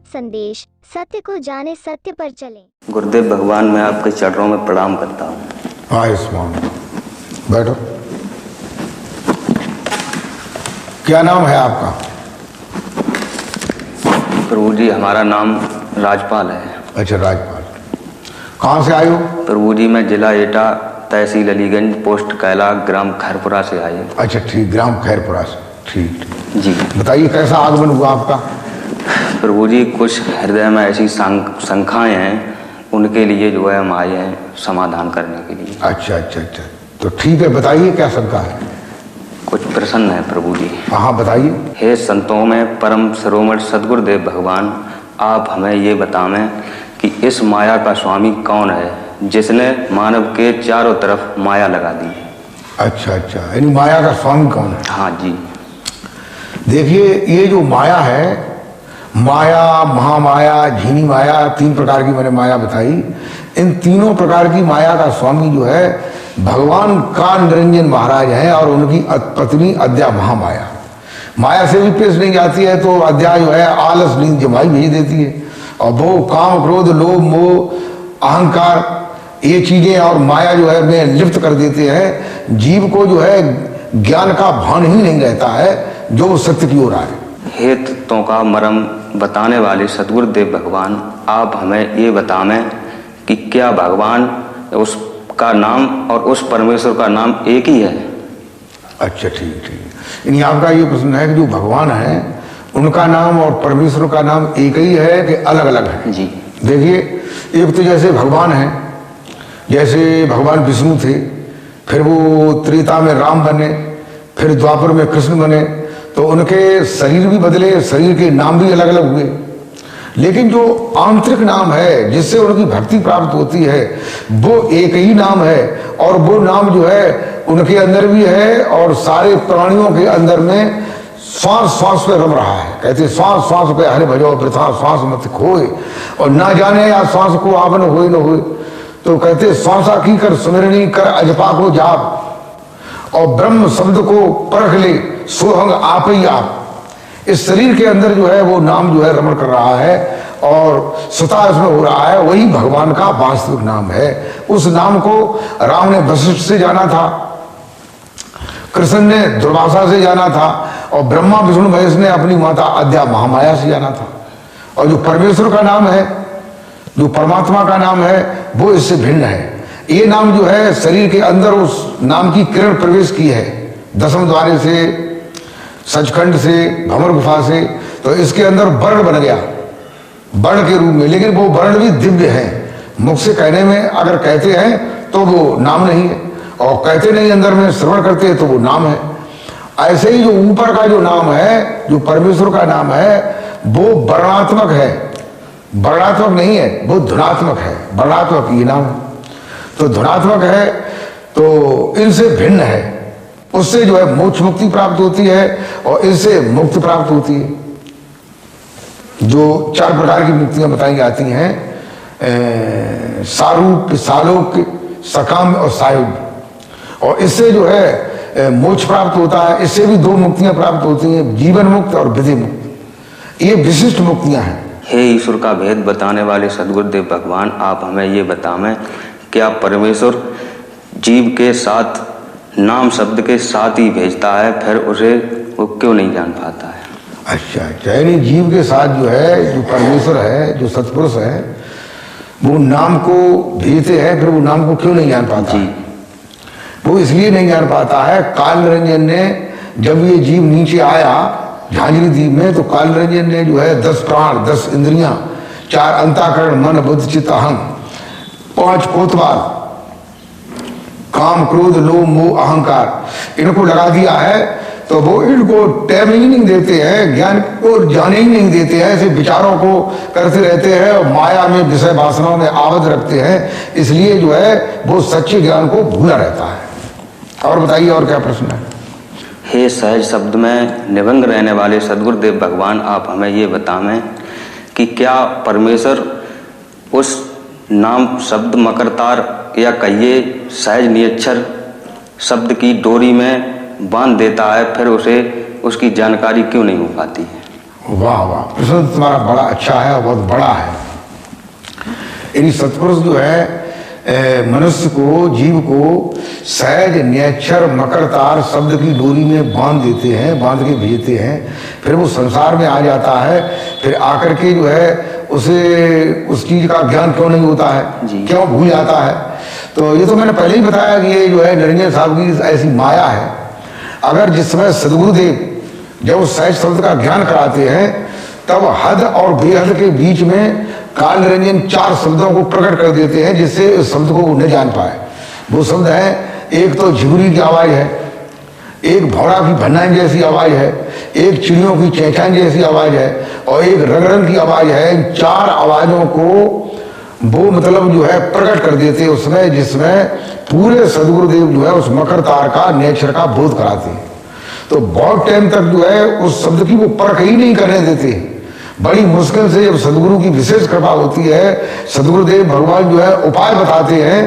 संदेश, सत्य को जाने, सत्य पर चलें। गुरुदेव भगवान, मैं आपके चरणों में प्रणाम करता हूँ। आयुष्मान, बैठो। क्या नाम है आपका? प्रभु जी, हमारा नाम राजपाल है। अच्छा, राजपाल। कहाँ से आए हो? प्रभु जी, मैं जिला एटा, तहसील अलीगंज, पोस्ट कैला, ग्राम खैरपुरा से आए। अच्छा ठीक, ग्राम खैरपुरा से। ठीक जी, बताइए कैसा आगमन हुआ आपका? प्रभु जी, कुछ हृदय में ऐसी शंकाएं हैं, उनके लिए जो है हम आए हैं समाधान करने के लिए। अच्छा अच्छा अच्छा, तो ठीक है, बताइए क्या शंका है? कुछ प्रश्न है प्रभु जी। हाँ बताइए। हे संतों में परम शिरोमणि सदगुरुदेव भगवान, आप हमें ये बतावें कि इस माया का स्वामी कौन है, जिसने मानव के चारों तरफ माया लगा दी है। अच्छा अच्छा, यानी माया का स्वामी कौन है? हाँ जी। देखिए, ये जो माया है, माया, महामाया, झीनी माया, तीन प्रकार की मैंने माया बताई। इन तीनों प्रकार की माया का स्वामी जो है भगवान काल निरंजन महाराज हैं और उनकी पत्नी अद्या महामाया। माया से भी पेश नहीं जाती है तो अद्या जो है आलस नींद जमाई भेज देती है, और वो काम, क्रोध, लोभ, मोह, अहंकार, ये चीजें और माया जो है में लिप्त कर देते हैं। जीव को जो है ज्ञान का भान ही नहीं रहता है जो सत्य की ओर आए। हे तत्वों का मर्म बताने वाले सदगुरुदेव भगवान, आप हमें ये बतावें कि क्या भगवान उसका नाम और उस परमेश्वर का नाम एक ही है? अच्छा ठीक ठीक, यानी आपका ये प्रश्न है कि जो भगवान है उनका नाम और परमेश्वर का नाम एक ही है कि अलग अलग है? जी। देखिए, एक तो जैसे भगवान है, जैसे भगवान विष्णु थे, फिर वो त्रेता में राम बने, फिर द्वापर में कृष्ण बने, तो उनके शरीर भी बदले, शरीर के नाम भी अलग अलग हुए। लेकिन जो आंतरिक नाम है जिससे उनकी भक्ति प्राप्त होती है वो एक ही नाम है, और वो नाम जो है उनके अंदर भी है और सारे प्राणियों के अंदर में श्वास श्वास पे रम रहा है। कहते श्वास श्वास पे हरे भजो वृथा श्वास मत खोए, और ना जाने या श्वास को आप न होए न होए। तो कहते श्वासा की कर सुमिरनी कर अजपा को जाप, और ब्रह्म शब्द को परख ले सोहंग आप ही आप। इस शरीर के अंदर जो है वो नाम जो है रमण कर रहा है और स्वतः इसमें हो रहा है, वही भगवान का वास्तविक नाम है। उस नाम को राम ने वशिष्ठ से जाना था, कृष्ण ने दुर्वासा से जाना था, और ब्रह्मा विष्णु महेश ने अपनी माता अद्या महामाया से जाना था। और जो परमेश्वर का नाम है, जो परमात्मा का नाम है, वो इससे भिन्न है। ये नाम जो है शरीर के अंदर उस नाम की किरण प्रवेश की है, दसम द्वारे से, सचखंड से, भंवर गुफा से, तो इसके अंदर वर्ण बन गया, वर्ण के रूप में। लेकिन वो वर्ण भी दिव्य है, मुख से कहने में अगर कहते हैं तो वो नाम नहीं है, और कहते नहीं अंदर में श्रवण करते हैं तो वो नाम है। ऐसे ही जो ऊपर का जो नाम है, जो परमेश्वर का नाम है, वो वर्णात्मक है, वर्णात्मक नहीं है, वो धुनात्मक है। वर्णात्मक ये नाम है, तो धुनात्मक है, तो इनसे भिन्न है। उससे जो है मोक्ष मुक्ति प्राप्त होती है और इससे मुक्ति प्राप्त होती है। जो चार प्रकार की मुक्तियां बताई जाती हैं, सारूप, सालोक, सकाम और सायुग, और इससे जो है मोक्ष प्राप्त होता है। इससे भी दो मुक्तियां प्राप्त होती हैं, जीवन मुक्त और विधि मुक्त। ये विशिष्ट मुक्तियां हैं। हे ईश्वर का भेद बताने वाले सदगुरुदेव भगवान, आप हमें ये बतावें क्या परमेश्वर जीव के साथ नाम शब्द के साथ ही भेजता है, फिर उसे वो क्यों नहीं जान पाता है? अच्छा अच्छा, यानी जीव के साथ जो है, जो परमेश्वर है, जो सतपुरुष है, वो नाम को भेजते हैं, फिर वो नाम को क्यों नहीं जान पाता? जी, वो इसलिए नहीं जान पाता है, काल निरंजन ने जब ये जीव नीचे आया झांझरी द्वीप में, तो काल निरंजन ने जो है 10 प्राण, 10 इंद्रियां, 4 अंतःकरण, मन, बुद्धि, चित्त, अहं, 5 कोतवाल, काम, क्रोध, लोभ, मोह, अहंकार, इनको लगा दिया है। तो वो इनको टाइम ही नहीं देते हैं, ज्ञान को जाने ही नहीं देते हैं, ऐसे विचारों को करते रहते हैं और माया में, विषय वासनाओं में आबद्ध रखते हैं। इसलिए जो है वो सच्चे ज्ञान को भूला रहता है। और बताइए, और क्या प्रश्न है? हे सहज शब्द में निमग्न रहने वाले सदगुरुदेव भगवान, आप हमें ये बतावें कि क्या परमेश्वर उस नाम शब्द मकरतार या कहिए सहज नियक्षर शब्द की डोरी में बांध देता है, फिर उसे उसकी जानकारी क्यों नहीं हो पाती है? वाह वाह, प्रश्न तुम्हारा बड़ा अच्छा है और बहुत बड़ा है। यानी सत्पुरुष जो है मनुष्य को, जीव को सहज नियच्छर मकरतार शब्द की डोरी में बांध देते हैं, बांध के भेजते हैं, फिर वो संसार में आ जाता है। फिर आकर के जो है उसे उस चीज का ज्ञान क्यों नहीं होता है, क्यों भूल जाता है। तो ये तो मैंने पहले ही बताया कि ये जो है निरंजन साहब की ऐसी माया है। अगर जिस समय सदगुरुदेव जब उस सहज शब्द का ज्ञान कराते हैं, तब हद और बेहद के बीच में काल निरंजन 4 शब्दों को प्रकट कर देते हैं, जिससे उस शब्द को न जान पाए। वो शब्द है, एक तो झिगुरी की आवाज है, एक भौरा की भन्नाई जैसी आवाज है, एक चिड़ियों की चेंचान जैसी आवाज है, और एक रगड़न की आवाज है। इन 4 आवाजों को वो मतलब जो है प्रकट कर देते हैं उसमें, जिसमें पूरे सदगुरुदेव जो है उस मकर तार का नेचर का बोध कराते हैं। तो बहुत टाइम तक जो है उस शब्द की वो परख ही नहीं करने देते। बड़ी मुश्किल से जब सदगुरु की विशेष कृपा होती है, सदगुरुदेव भगवान जो है उपाय बताते हैं,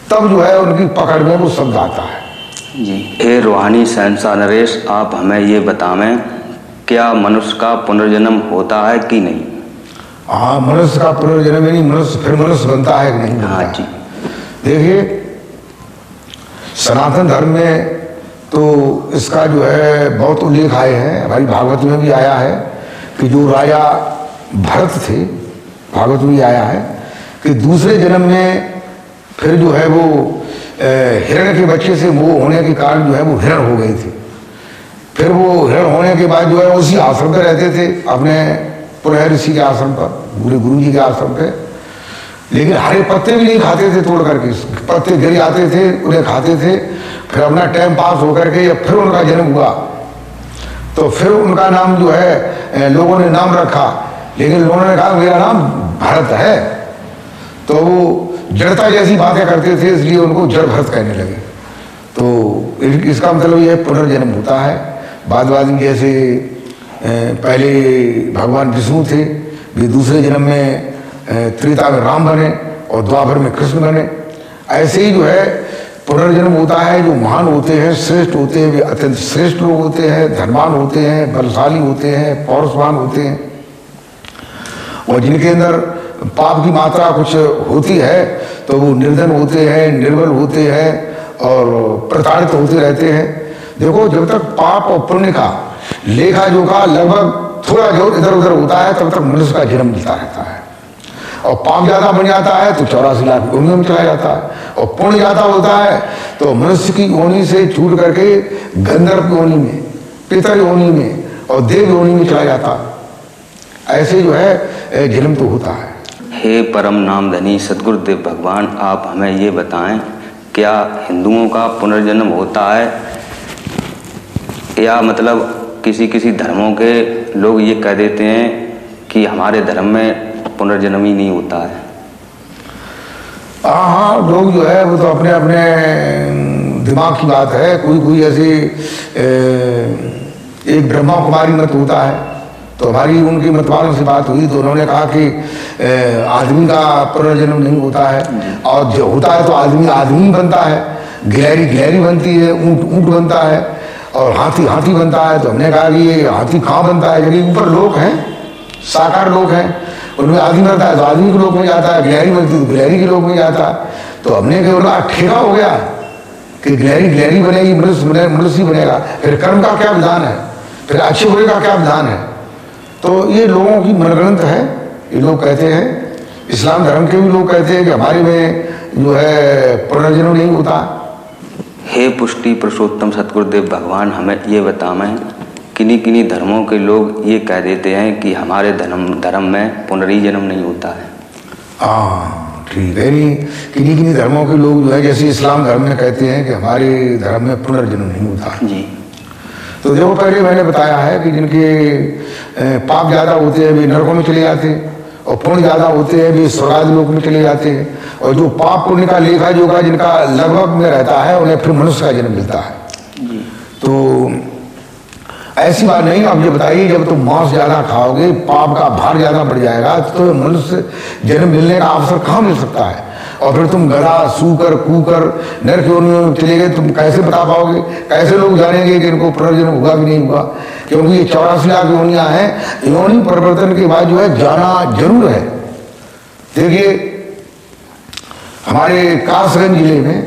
तब जो है उनकी पकड़ में वो शब्द आता है। जी, हे रूहानी शहंशाह नरेश, आप हमें ये बतावें, क्या मनुष्य का पुनर्जन्म होता है कि नहीं? हाँ, मनुष्य का पुनर्जन्म नहीं, मनुष्य फिर मनुष्य बनता है कि नहीं बनता? हाँ जी। देखिए, सनातन धर्म में तो इसका जो है बहुत उल्लेख आए हैं, हमारी भागवत में भी आया है कि जो राजा भरत थे, भागवत में भी आया है कि दूसरे जन्म में फिर जो है वो हिरण के बच्चे से मोह होने के कारण जो है वो हिरण हो गई थी। फिर वो हिरण होने के बाद जो है उसी आश्रम पे रहते थे, अपने पुरह ऋषि के आश्रम पर, पूरे गुरु जी के आश्रम पे। लेकिन हरे पत्ते भी नहीं खाते थे, तोड़ करके पत्ते गिर जाते थे, उन्हें खाते थे। फिर अपना टाइम पास होकर के जब फिर उनका जन्म हुआ, तो फिर उनका नाम जो है लोगों ने नाम रखा, लेकिन लोगों ने कहा मेरा नाम भरत है, तो वो जड़ता जैसी बातें करते थे, इसलिए उनको जड़ भरत कहने लगे। तो इसका मतलब ये पुनर्जन्म होता है। बाद में जैसे पहले भगवान विष्णु थे, वे दूसरे जन्म में त्रेता में राम बने और द्वापर में कृष्ण बने। ऐसे ही जो है पुनर्जन्म होता है। जो महान होते हैं, श्रेष्ठ होते हैं, वे अत्यंत श्रेष्ठ लोग होते हैं, धनवान होते हैं, बलशाली होते हैं, पौरुषवान होते हैं। और जिनके अंदर पाप की मात्रा कुछ होती है, तो वो निर्धन होते हैं, निर्बल होते हैं और प्रताड़ित होते रहते हैं। देखो, जब तक पाप और पुण्य का लेखा जोखा लगभग थोड़ा जो इधर उधर होता है, तब तक मनुष्य का जन्म मिलता रहता है। और पाप ज्यादा बन जाता है तो 84 लाख योनियों में चला जाता है, और पुण्य ज्यादा होता है तो मनुष्य की योनि से छूट करके गंधर्व योनि में, पितर योनि में और देव योनि में चला जाता है। ऐसे जो है जन्म तो होता है। हे परम नाम धनी सदगुरुदेव भगवान, आप हमें ये बताएं, क्या हिंदुओं का पुनर्जन्म होता है, या मतलब किसी किसी धर्मों के लोग ये कह देते हैं कि हमारे धर्म में पुनर्जन्म ही नहीं होता है? हाँ, लोग जो है वो तो अपने अपने दिमाग की बात है। कोई ऐसे एक ब्रह्मा कुमारी मत होता है, तो हमारी उनके मत वालों से बात हुई तो उन्होंने कहा कि आदमी का पुनर्जन्म नहीं होता है, और जो होता है तो आदमी आदमी बनता है, गिलहरी गिलहरी बनती है, ऊंट ऊंट बनता है, और हाथी हाथी बनता है। तो हमने कहा कि ये हाथी कहाँ बनता है, यदि ऊपर लोग हैं, साकार लोग हैं, उनमें आदमी बनता है तो आदमी के लोग में जाता है, गिलहरी बनती है तो गिलहरी के लोग में जाता है। तो हमने कहा ठेका हो गया कि गिलहरी गिलहरी बनेगी, मनुष्य मनुष्य बनेगा। फिर कर्म का क्या विधान है, फिर अच्छे बुरे का क्या विधान है? तो ये लोगों की मनगणंत है। ये लोग कहते हैं, इस्लाम धर्म के भी लोग कहते हैं कि हमारे में जो है पुनर्जन्म नहीं होता। हे पुष्टि पुरुषोत्तम सतगुरुदेव भगवान, हमें ये बताएं, किन्हीं किन्हीं धर्मों के लोग ये कह देते हैं कि हमारे धर्म में पुनर्जन्म नहीं होता है। हाँ, ठीक है। किन्हीं किन्हीं धर्मों के लोग जो है, जैसे इस्लाम धर्म में कहते हैं कि हमारे धर्म में पुनर्जन्म नहीं होता जी। तो देखो, पहले मैंने बताया है कि जिनके पाप ज्यादा होते हैं वे नरकों में चले जाते हैं, और पुण्य ज्यादा होते हैं वे स्वर्ग लोक में चले जाते हैं। और जो पाप पुण्य का लेखा जोखा जिनका लगभग में रहता है, उन्हें फिर मनुष्य का जन्म मिलता है। तो ऐसी बात नहीं। अब ये बताइए, जब तुम मांस ज्यादा खाओगे, पाप का भार ज्यादा बढ़ जाएगा, तो मनुष्य जन्म मिलने का अवसर कहाँ मिल सकता है? और फिर तुम गधा सूकर कूकर नरक योनियों में चले गए, तुम कैसे बता पाओगे? कैसे लोग जानेंगे कि इनको पुनर्जन्म हुआ कि नहीं हुआ? क्योंकि ये 84 लाख योनियां हैं। योनि परिवर्तन के बाद जो है जाना जरूर है। देखिए हमारे कासगंज जिले में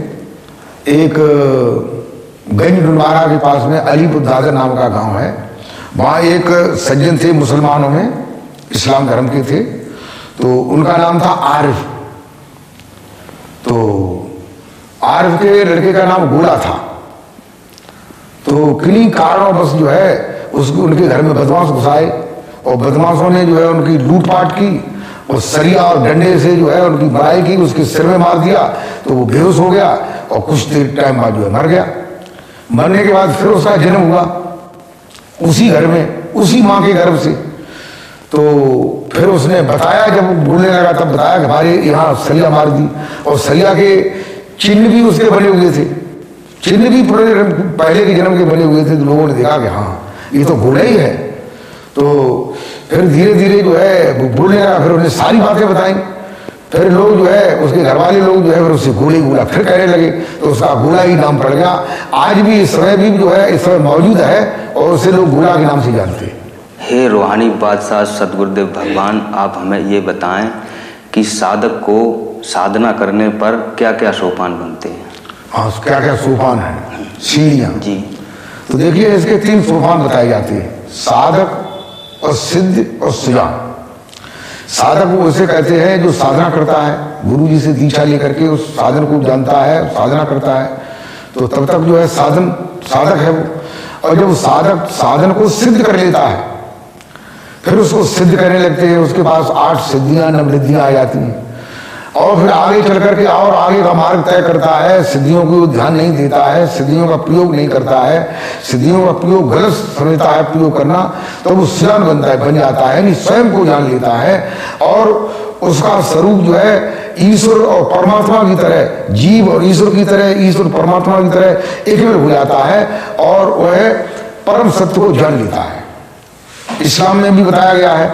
एक गंज डुंडवारा के पास में अलीपुर दादर नाम का गांव है। वहाँ एक सज्जन थे, मुसलमानों में इस्लाम धर्म के थे, तो उनका नाम था आरिफ। तो आरिफ के लड़के का नाम गोला था। तो किन्हीं कारणों बस जो है उसको उनके घर में बदमाश घुसाए और बदमाशों ने जो है उनकी लूटपाट की और सरिया और डंडे से जो है उनकी बड़ाई की, उसके सिर में मार दिया तो वो बेहोश हो गया और कुछ देर टाइम बाद जो है मर गया। मरने के बाद फिर उसका जन्म हुआ उसी घर में, उसी माँ के गर्भ से। तो फिर उसने बताया, जब वो बोलने लगा तब बताया कि हमारे यहाँ सरिया मार दी, और सरिया के चिन्ह भी उसके बने हुए थे, चिन्ह भी पहले के जन्म के बने हुए थे। तो लोगों ने देखा कि हाँ ये तो गोला ही है। तो फिर धीरे धीरे जो है वो बोलने लगा, फिर उन्हें सारी बातें बताई। फिर लोग जो है उसके घर वाले लोग जो है फिर उससे गोली गोला फिर कहने लगे, तो उसका गोला ही नाम पड़ गया। आज भी इस समय भी जो है इस समय मौजूद है और उसे लोग गोला के नाम से जानते हैं। हे रूहानी बादशाह सदगुरुदेव भगवान, आप हमें ये बताएं कि साधक को साधना करने पर क्या क्या सोपान बनते हैं? हाँ, क्या क्या सोपान है, सीढ़ियाँ जी। तो देखिए इसके 3 सोपान बताए जाते हैं, साधक और सिद्ध और सुजान। साधक वो उसे कहते हैं जो साधना करता है, गुरु जी से दीक्षा लेकर के उस साधन को जानता है, साधना करता है, तो तब तक जो है साधक है वो। और जब साधक साधन को सिद्ध कर लेता है फिर उसको सिद्ध करने लगते हैं, उसके पास 8 सिद्धियां 9 रिद्धियां आ जाती हैं, और फिर आगे चल करके और आगे का मार्ग तय करता है। सिद्धियों को ध्यान नहीं देता है, सिद्धियों का प्रयोग नहीं करता है, सिद्धियों का प्रयोग गलत समझता है प्रयोग करना, तो वो सुजान बनता है, बन जाता है, यानी स्वयं को जान लेता है और उसका स्वरूप जो है ईश्वर और परमात्मा की तरह, जीव और ईश्वर की तरह, ईश्वर परमात्मा की तरह एक में हो जाता है और वह परम सत्य को जान लेता है। इस्लाम में भी बताया गया है,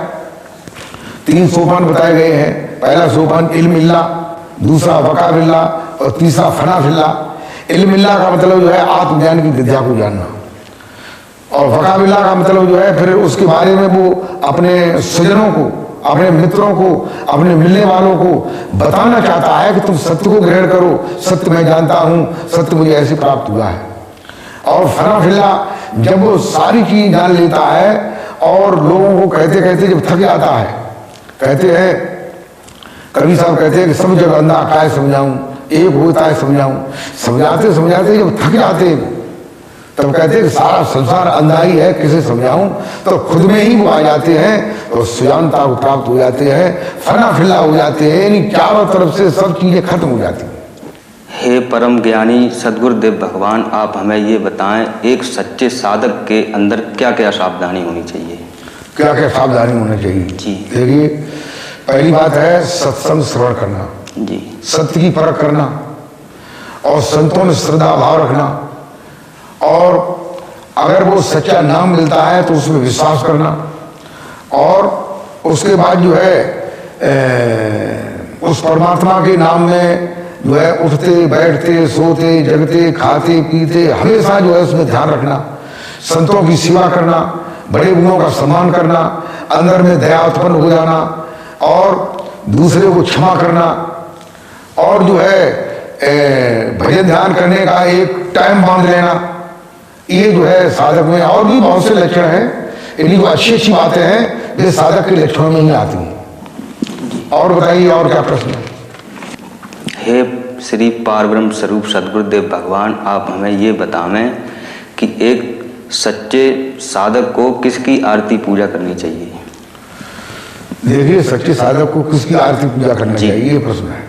3 सोपान बताए गए हैं। पहला सोपान इल्मिल्ला, दूसरा वकाबिल्ला और तीसरा फनाफिल्ला। इल्मिल्ला का मतलब जो है आत्मज्ञान की विद्या को जानना, और वकाबिल्ला का मतलब जो है फिर उसके बारे में वो अपने स्वजनों को, अपने मित्रों को, अपने मिलने वालों को बताना चाहता है कि तुम सत्य को ग्रहण करो, सत्य मैं जानता हूं, सत्य मुझे ऐसे प्राप्त हुआ है। और फनाफिल्ला जब वो सारी चीज जान लेता है और लोगों को कहते कहते जब थक जाता है, कहते हैं कवि साहब कहते हैं कि सब जगह अंधा काय समझाऊं, एक होता है समझाऊं। समझाते समझाते जब थक जाते हैं तब कहते हैं कि सारा संसार अंधा ही है, किसे समझाऊं, तो खुद में ही वो आ जाते हैं और सुजानता को प्राप्त हो जाते हैं, फनाफिल्ला हो जाते हैं, यानी चारों तरफ से सब चीजें खत्म हो जाती हैं। हे परम ज्ञानी सदगुरुदेव भगवान, आप हमें ये बताएं एक सच्चे साधक के अंदर क्या क्या सावधानी होनी चाहिए? क्या क्या सावधानी होनी चाहिए जी। देखिए पहली बात है सत्संग श्रवण करना जी, सत्य की परख करना और संतों में श्रद्धा भाव रखना, और अगर वो सच्चा नाम मिलता है तो उसमें विश्वास करना, और उसके बाद जो है उस परमात्मा के नाम में जो है उठते बैठते सोते जगते खाते पीते हमेशा जो है उसमें ध्यान रखना, संतों की सेवा करना, बड़े गुणों का सम्मान करना, अंदर में दया उत्पन्न हो जाना और दूसरे को क्षमा करना, और जो है भजन ध्यान करने का एक टाइम बांध लेना। ये जो है साधक में, और भी बहुत से लक्षण हैं, इन्हीं को अच्छी अच्छी बातें हैं जो साधक के लक्षणों में ही आती हैं। और बताइए और क्या प्रश्न है? हे श्री पारब्रह्म स्वरूप सदगुरुदेव भगवान, आप हमें ये बतावें कि एक सच्चे साधक को किसकी आरती पूजा करनी चाहिए? देखिए सच्चे साधक को किसकी आरती पूजा करनी चाहिए, ये प्रश्न है।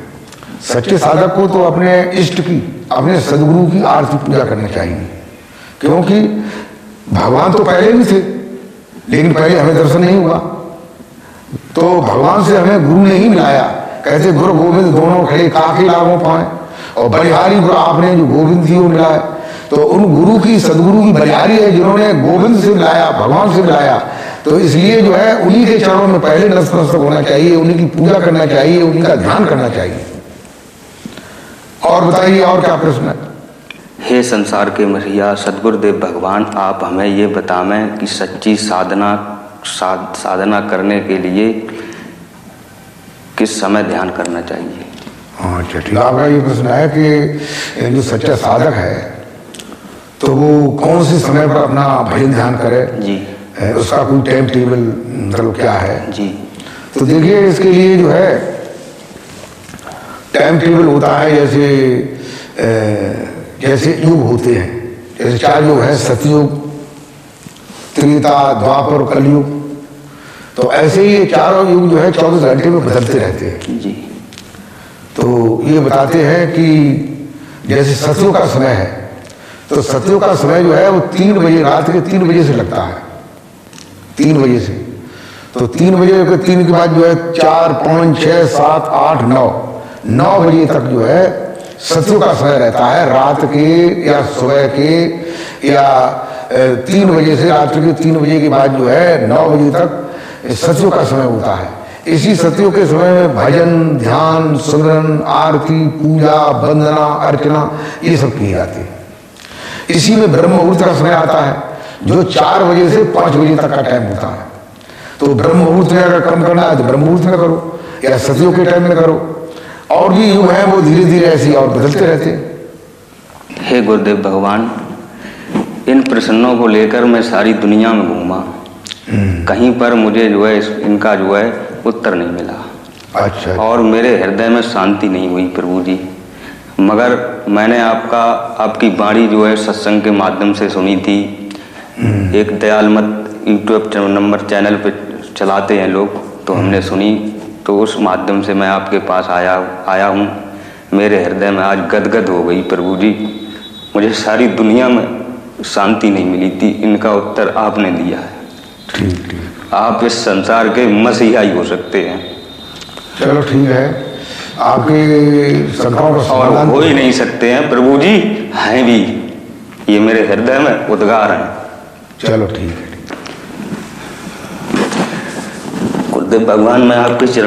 सच्चे साधक को तो अपने इष्ट की, अपने सदगुरु की आरती पूजा करनी चाहिए, क्योंकि भगवान तो पहले भी थे लेकिन पहले हमें दर्शन नहीं हुआ, तो भगवान से हमें गुरु ने ही मिलाया। कहते गुरु गोविंद दोनों खड़े काके लागों पाए, और बलिहारी गुरु आपने जो गोविंद थी वो मिलाया। तो उन गुरु की, सदगुरु की बलिहारी है जिन्होंने गोविंद से मिलाया, भगवान से मिलाया। तो इसलिए जो है उन्हीं के चरणों में पहले नतमस्तक होना चाहिए, उन्हीं की पूजा करना चाहिए, उन्हीं का ध्यान करना चाहिए। और बताइए और क्या प्रश्न है? हे संसार के मसीहा सद्गुरुदेव भगवान, आप हमें ये बतावें कि सच्ची साधना करने के लिए किस समय ध्यान करना चाहिए। अच्छा ठीक, आपका ये प्रश्न है कि जो सच्चा साधक है तो वो कौन से समय पर अपना भजन ध्यान करे जी, उसका कोई टाइम टेबल मतलब क्या है जी। तो देखिए इसके लिए जो है टाइम टेबल होता है, जैसे युग होते हैं, जैसे 4 युग है, सतयुग, त्रेता, द्वापर, कलयुग। तो ऐसे ही ये चारों युग जो है 24 घंटे में बदलते रहते हैं जी। तो ये बताते हैं कि जैसे सतयुग का समय है तो सतयुग का समय जो है वो 3 बजे, रात के 3 बजे से लगता है, 3 बजे से। तो 3 बजे के 3 के बाद जो है 4, 5, 6, 7, 8, 9 बजे तक जो है सतयुग का समय रहता है, रात के या सुबह के या 3 बजे से रात्रि के 3 बजे के बाद जो है 9 बजे तक सतयुग का समय होता है। इसी सतयुग के समय में भजन, ध्यान, सुमरन, आरती, पूजा, वंदना, अर्चना ये सब की जाती है। इसी में ब्रह्म मुहूर्त का समय आता है जो 4 बजे से 5 बजे तक का टाइम होता है। तो ब्रह्म मुहूर्त में अगर कम करना है तो ब्रह्म मुहूर्त में करो या सतयुग के टाइम में करो। और भी युग है वो धीरे धीरे ऐसे और बदलते रहते हैं। हे गुरुदेव भगवान, इन प्रश्नों को लेकर मैं सारी दुनिया में घूमा, कहीं पर मुझे जो है इनका जो है उत्तर नहीं मिला। अच्छा। और मेरे हृदय में शांति नहीं हुई प्रभु जी। मगर मैंने आपकी वाणी जो है सत्संग के माध्यम से सुनी थी। एक दयाल मत यूट्यूब चैनल पे चलाते हैं लोग, तो हमने सुनी, तो उस माध्यम से मैं आपके पास आया हूँ। मेरे हृदय में आज गदगद हो गई प्रभु जी। मुझे सारी दुनिया में शांति नहीं मिली थी, इनका उत्तर आपने दिया है। ठीक ठीक, आप इस संसार के मसीहा ही हो सकते हैं। चलो ठीक है, आपके शंकाओं का और समाधान हो ही नहीं सकते हैं प्रभु जी, हैं भी, ये मेरे हृदय में उद्गार हैं। चलो ठीक है। गुरुदेव भगवान, मैं आपके चरण